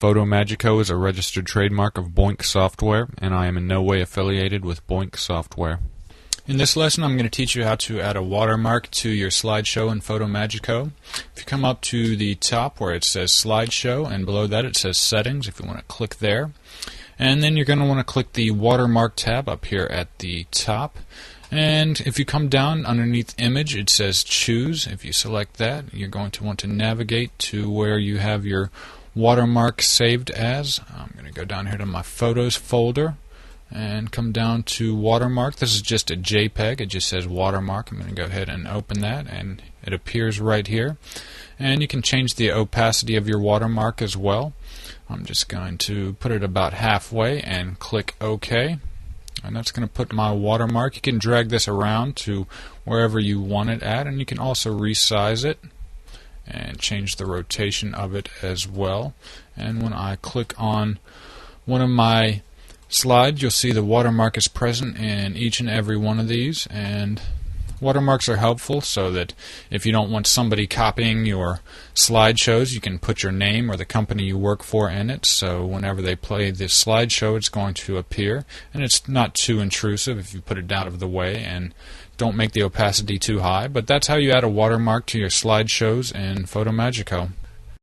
FotoMagico is a registered trademark of Boink Software, and I am in no way affiliated with Boink Software. In this lesson, I'm going to teach you how to add a watermark to your slideshow in FotoMagico. If you come up to the top where it says Slideshow, and below that it says Settings, if you want to click there. And then you're going to want to click the Watermark tab up here at the top. And if you come down underneath Image, it says Choose. If you select that, you're going to want to navigate to where you have your watermark saved as. I'm going to go down here to my Photos folder and come down to Watermark. This is just a JPEG. It just says Watermark. I'm going to go ahead and open that, and it appears right here. And you can change the opacity of your watermark as well. I'm just going to put it about halfway and click OK. And that's going to put my watermark. You can drag this around to wherever you want it at, and you can also resize it and change the rotation of it as well. And when I click on one of my slides, you'll see the watermark is present in each and every one of these. And watermarks are helpful so that if you don't want somebody copying your slideshows, you can put your name or the company you work for in it, so whenever they play this slideshow it's going to appear, and it's not too intrusive if you put it out of the way and don't make the opacity too high. But that's how you add a watermark to your slideshows in FotoMagico.